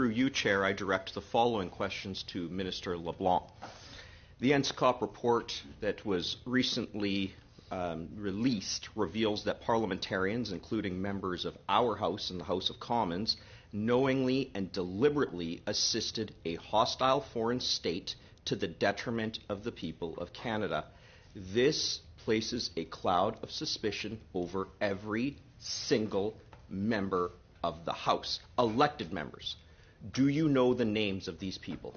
through you, Chair, I direct the following questions to Minister LeBlanc. The NSCOP report that was recently released reveals that parliamentarians, including members of our House and the House of Commons, knowingly and deliberately assisted a hostile foreign state to the detriment of the people of Canada. This places a cloud of suspicion over every single member of the House, elected members. Do you know the names of these people?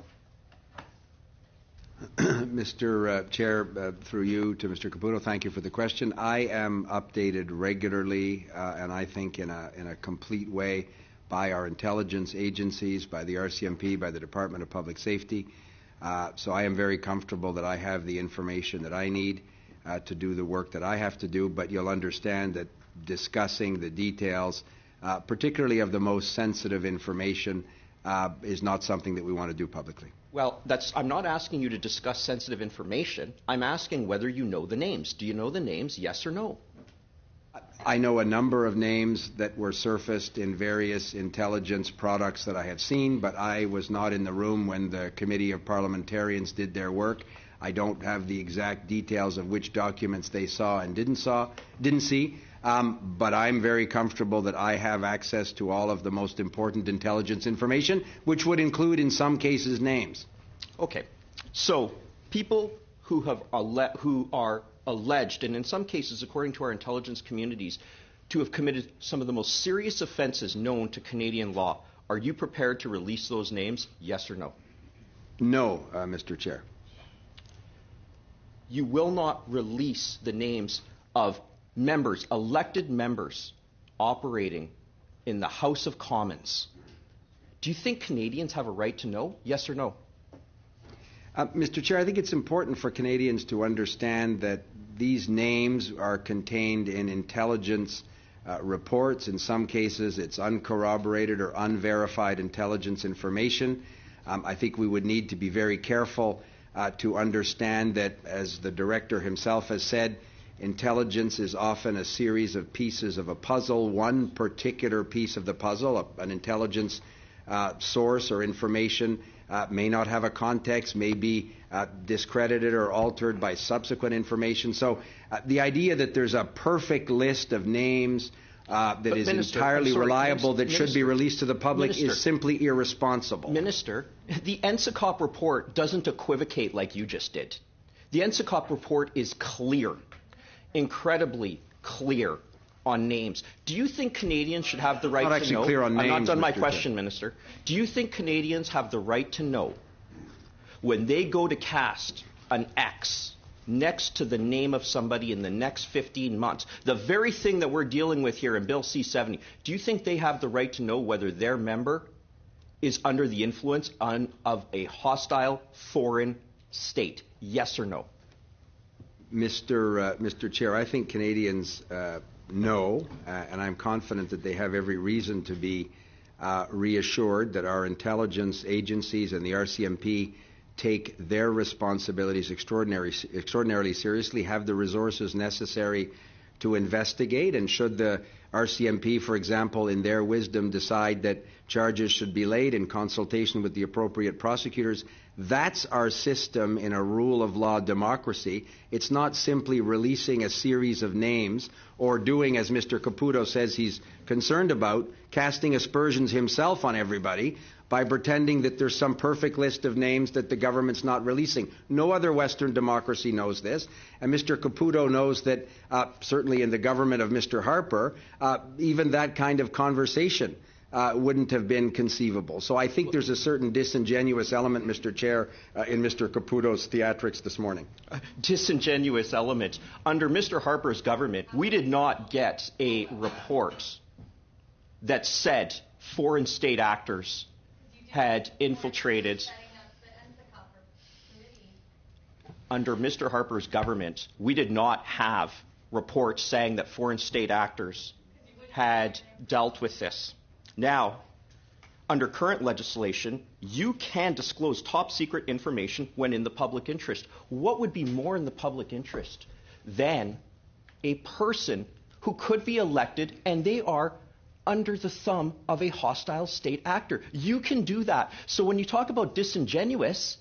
Mr. Chair, through you to Mr. Caputo, thank you for the question. I am updated regularly, and I think in a complete way, by our intelligence agencies, by the RCMP, by the Department of Public Safety. So I am very comfortable that I have the information that I need to do the work that I have to do, but you'll understand that discussing the details, particularly of the most sensitive information, is not something that we want to do publicly. Well, I'm not asking you to discuss sensitive information. I'm asking whether you know the names. Do you know the names, yes or no? I know a number of names that were surfaced in various intelligence products that I have seen, but I was not in the room when the Committee of Parliamentarians did their work. I don't have the exact details of which documents they saw and didn't see, but I'm very comfortable that I have access to all of the most important intelligence information, which would include, in some cases, names. Okay. So people who are alleged, and in some cases, according to our intelligence communities, to have committed some of the most serious offenses known to Canadian law, are you prepared to release those names, yes or no? No, Mr. Chair. You will not release the names of members, elected members, operating in the House of Commons. Do you think Canadians have a right to know, yes or no? Mr. Chair, I think it's important for Canadians to understand that these names are contained in intelligence reports. In some cases, it's uncorroborated or unverified intelligence information. I think we would need to be very careful to understand that, as the Director himself has said, intelligence is often a series of pieces of a puzzle. One particular piece of the puzzle, an intelligence source or information, may not have a context, may be discredited or altered by subsequent information. So the idea that there's a perfect list of names that is entirely reliable that should be released to the public is simply irresponsible. Minister, the NSCOP report doesn't equivocate like you just did. The NSCOP report is clear, incredibly clear on names. Do you think Canadians should have the right to know? Not actually clear on names. I'm not done my Mr. question, Chair. Minister. Do you think Canadians have the right to know when they go to cast an X next to the name of somebody in the next 15 months, the very thing that we're dealing with here in Bill C-70, do you think they have the right to know whether their member is under the influence of a hostile foreign state? Yes or no? Mr. Chair, I think Canadians know, and I'm confident that they have every reason to be reassured that our intelligence agencies and the RCMP take their responsibilities extraordinarily seriously, have the resources necessary to investigate, and should the RCMP, for example, in their wisdom decide that charges should be laid in consultation with the appropriate prosecutors, that's our system in a rule of law democracy. It's not simply releasing a series of names or doing, as Mr. Caputo says he's concerned about, casting aspersions himself on everybody by pretending that there's some perfect list of names that the government's not releasing. No other Western democracy knows this, and Mr. Caputo knows that certainly in the government of Mr. Harper, even that kind of conversation wouldn't have been conceivable. So I think there's a certain disingenuous element, Mr. Chair, in Mr. Caputo's theatrics this morning. Disingenuous element. Under Mr. Harper's government, we did not get a report that said foreign state actors had infiltrated. Under Mr. Harper's government, we did not have reports saying that foreign state actors had dealt with this. Now, under current legislation, you can disclose top secret information when in the public interest. What would be more in the public interest than a person who could be elected and they are under the thumb of a hostile state actor. You can do that. So when you talk about disingenuous,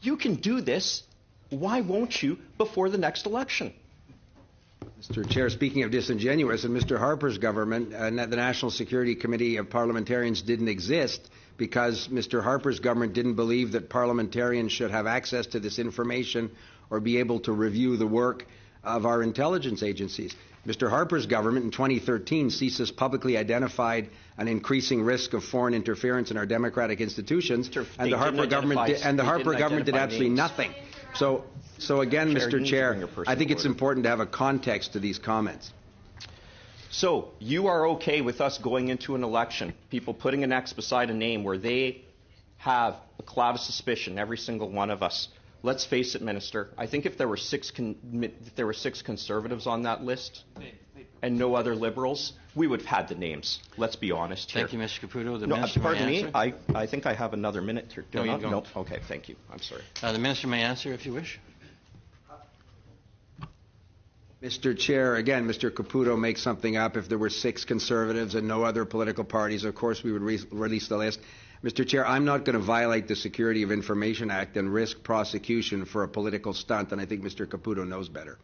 you can do this. Why won't you before the next election? Mr. Chair, speaking of disingenuous, in Mr. Harper's government, the National Security Committee of Parliamentarians didn't exist because Mr. Harper's government didn't believe that parliamentarians should have access to this information or be able to review the work of our intelligence agencies. Mr. Harper's government in 2013, CSIS publicly identified an increasing risk of foreign interference in our democratic institutions, and the Harper government did absolutely nothing. So again, Mr. Chair, I think it's important to have a context to these comments. So you are okay with us going into an election, people putting an X beside a name where they have a cloud of suspicion, every single one of us. Let's face it, Minister, I think if there were six Conservatives on that list and no other Liberals, we would have had the names. Let's be honest here. Thank you, Mr. Caputo. The Minister pardon may me, answer. I think I have another minute here. No, you don't. No? Okay, thank you. I'm sorry. The Minister may answer if you wish. Mr. Chair, again, Mr. Caputo makes something up. If there were 6 Conservatives and no other political parties, of course we would release the list. Mr. Chair, I'm not going to violate the Security of Information Act and risk prosecution for a political stunt, and I think Mr. Caputo knows better.